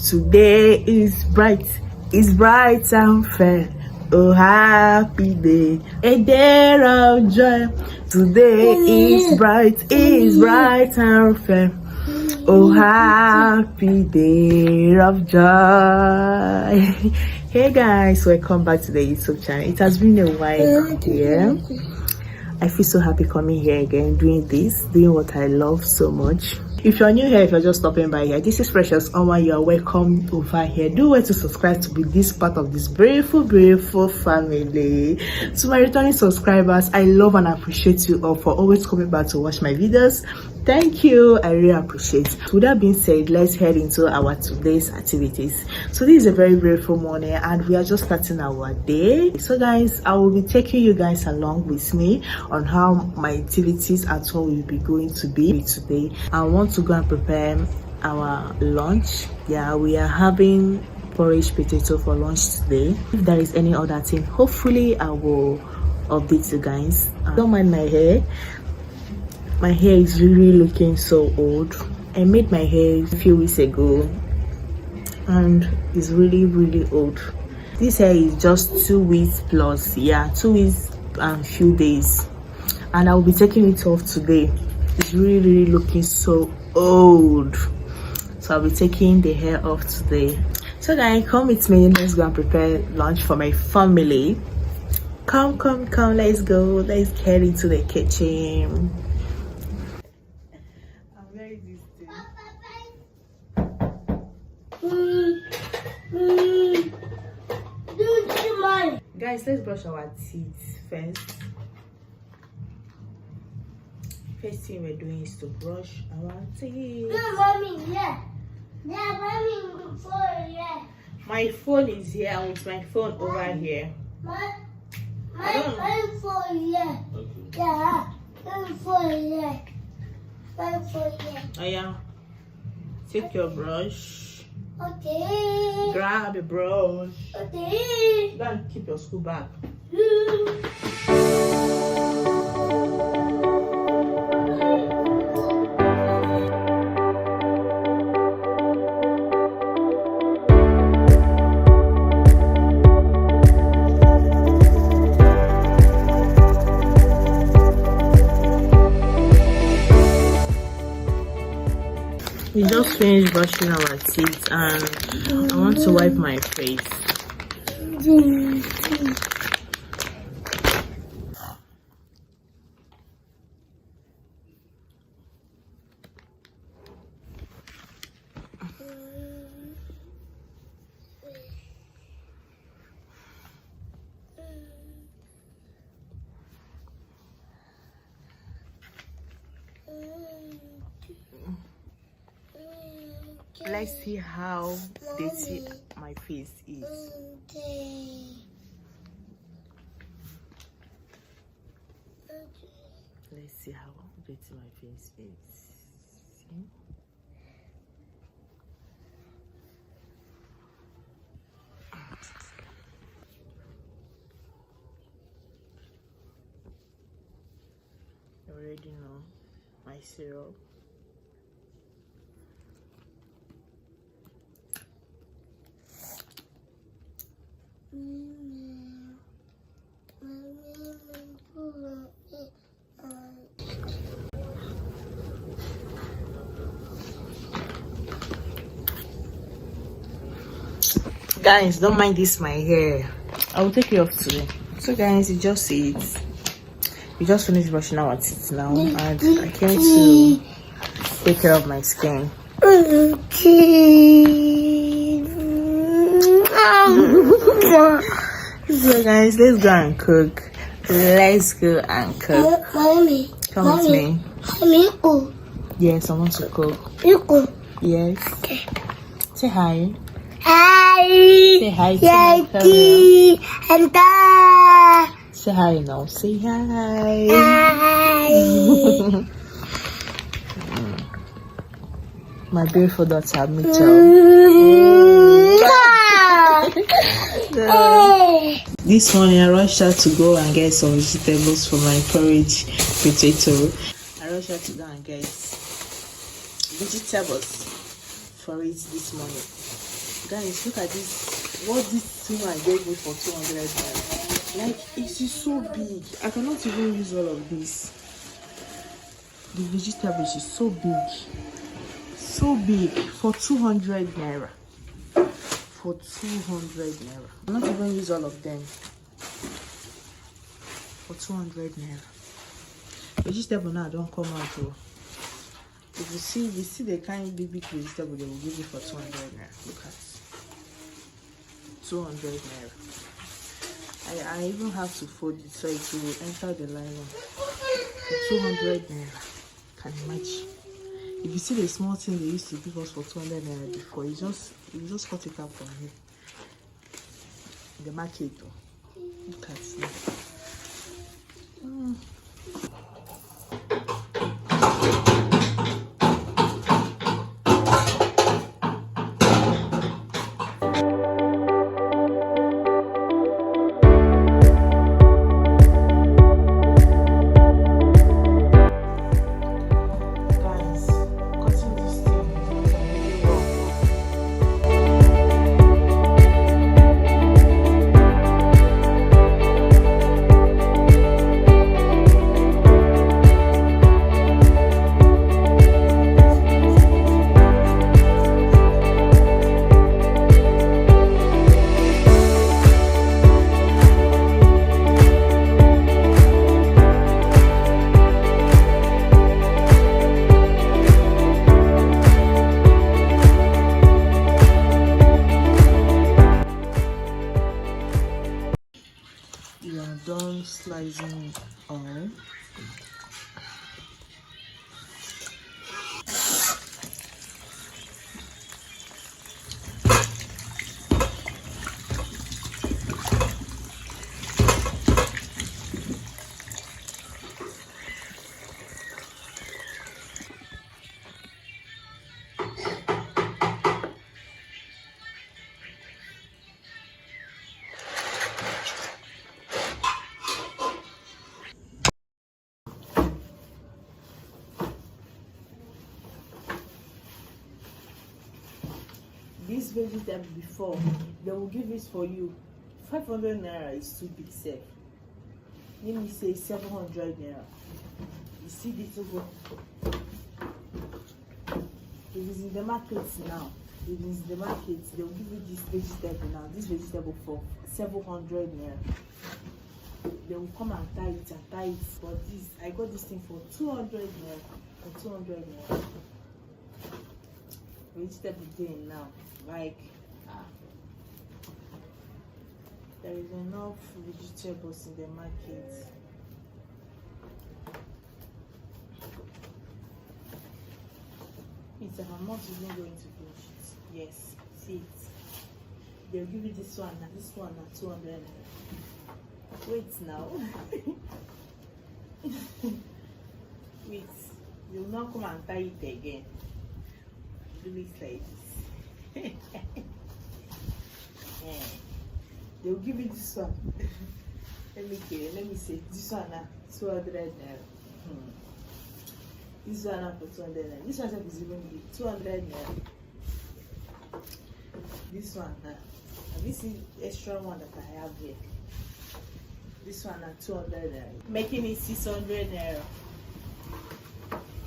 Today is bright and fair. Oh, happy day, a day of joy. Today is bright and fair. Oh, happy day of joy. Hey guys, welcome back to the YouTube channel. It has been a while here. I feel so happy coming here again, doing what I love so much. If you're new here, if you're just stopping by here, this is Precious Oma. You are welcome over here. Do well to subscribe to be this part of this beautiful family. To my returning subscribers, I love and appreciate you all for always coming back to watch my videos. Thank you, I really appreciate it. With that being said, let's head into our today's activities. So this is a very beautiful morning and we are just starting our day. So guys, I will be taking you guys along with me on how my activities at home will be going to be today. I want to go and prepare our lunch. Yeah, we are having porridge potato for lunch today. If there is any other thing, hopefully I will update you guys. Don't mind my hair. My hair is really looking so old. I made my hair a few weeks ago and it's really old. This hair is just 2 weeks plus. Yeah, 2 weeks and few days, and I will be taking it off today. It's really looking so old, so I'll be taking the hair off today. So guys, come with me. Let's go and prepare lunch for my family. Come, let's go. Let's head into the kitchen. Guys, let's brush our teeth first. First thing we're doing is to brush our teeth. No, mommy, yeah. Yeah, mommy, phone, yeah. My phone is here with my phone over here. My phone, yeah. Okay. Yeah, my phone, yeah. My phone, yeah. Oh yeah. Take your brush. Okay. Grab a brush. Okay. Go and keep your school bag. We just finished brushing our teeth and I want to wipe my face. Let's see how dirty my face is. Let's see how dirty my face is. See? You already know my syrup. Guys, don't mind this my hair. I will take it off today. So guys, you just see it. We just finished brushing our teeth now and I came to take care of my skin. So guys, let's go and cook. Let's go and cook. Mommy. Come with me. Mommy, cook. Yes, I want to cook. You cook. Yes. Okay. Say hi. Hi. Say hi to my camera. Say hi now. Say hi. Hi. My beautiful daughter, Mitchell. This morning I rushed out to go and get some vegetables for my porridge potato. I rushed out to go and get vegetables for it this morning. Guys, look at this. What this woman gave me for 200 naira. Like, it is so big. I cannot even use all of this. The vegetables is so big. So big for 200 naira. For 200 naira. I'm not even use all of them. For 200 naira. Vegetable now don't come out though. If you see the kind of big vegetable they will give you for 200 naira. Look at 200 naira. I even have to fold it so it will enter the nylon. For 200 naira. Can imagine. If you see the small thing they used to give us for 200 naira before, you just cut it out from here. In the market though. Look at it. You are done slicing all. This vegetable before they will give it for you 500 naira is too big self. Let me say 700 naira. You see this over. It is in the market now. It is in the market. They will give you this vegetable now. This vegetable for 700 naira. They will come and tie it and tie it. But this, I got this thing for 200 naira. For 200 naira. Vegetable day now. Like, there is enough vegetables in the market. I'm not even going to finish it. Yes, see it. They'll give you this one and 200. Wait now. Wait, you'll not come and tie it again. Do it like this. Yeah. They'll give you this one. Let me say this one now 200 naira. This one now for 200 naira. This one is even big, 200 naira. This one now. And this is extra one that I have here. This one now 200 naira. Making it 600 naira.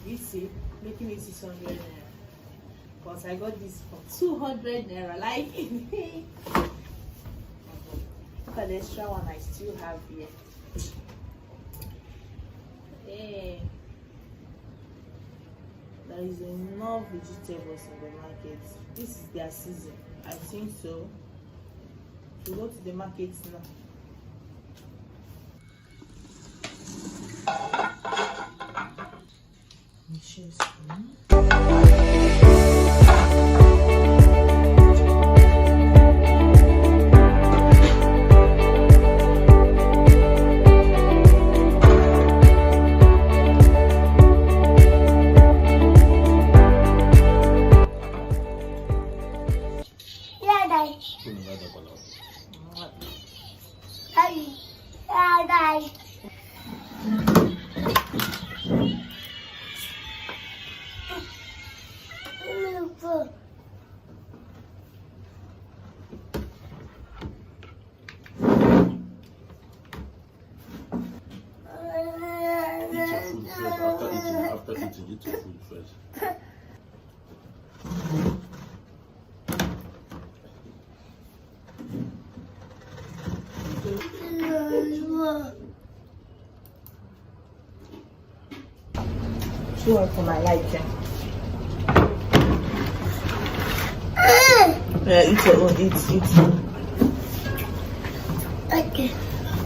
You see, making it 600 naira. Because I got this for 200 naira. Like, look at the extra one I still have here. Hey, there is enough vegetables in the market. This is their season. I think so. To go to the market now. Stop eating. Eat your food first. She went for my liking. Yeah, eat your own. Eat. Okay.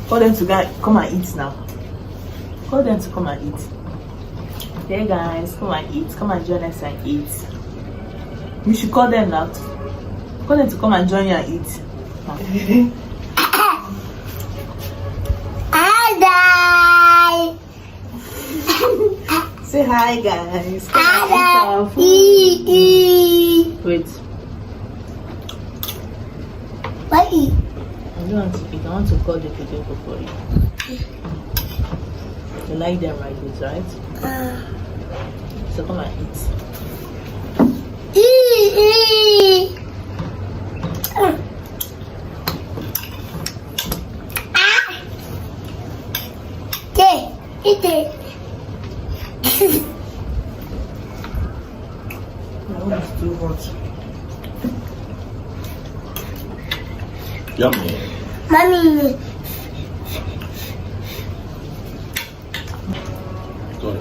Call them to come and eat now. Call them to come and eat. Hey guys, come and eat. Come and join us and eat. You should call them now. Call them to come and join you and eat. Hi, Say hi guys. Come and eat our food. Wait. What eat? I don't want to eat. I want to call the potato for you. You like them like this, right? So come and eat. Eat it. My own is too hot. Yummy. Mommy. Sorry.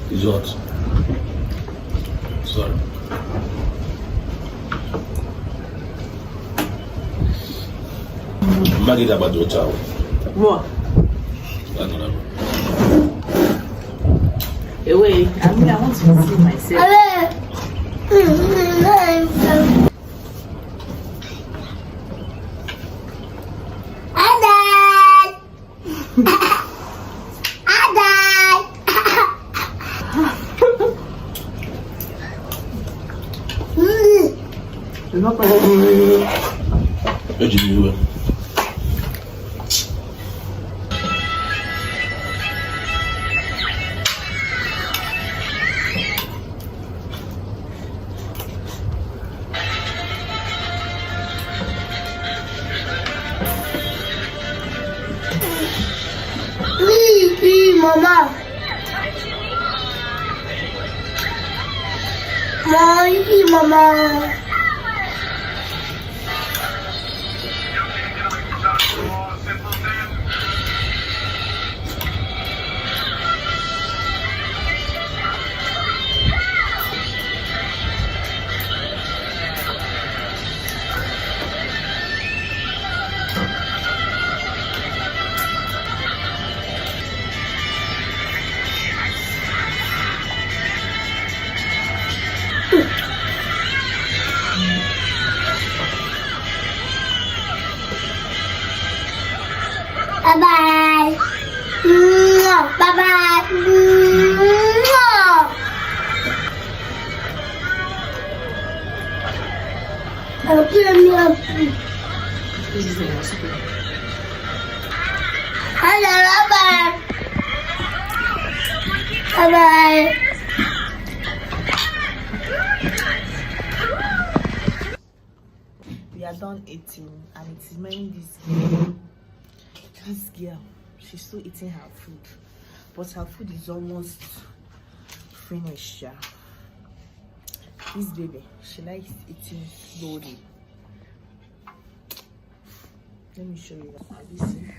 It's hot. Sorry. Maggie got about your child. What? That's what I'm. Wait, I want to see myself. It's not possible. Where did you do? Mama. Mama. Bye bye. Bye bye. I'll put me up. Hello, bye bye. Bye bye. We are done eating, and it is mainly this girl. She's still eating her food, but her food is almost finished. Yeah. This baby, she likes eating slowly. Let me show you that. Have you seen?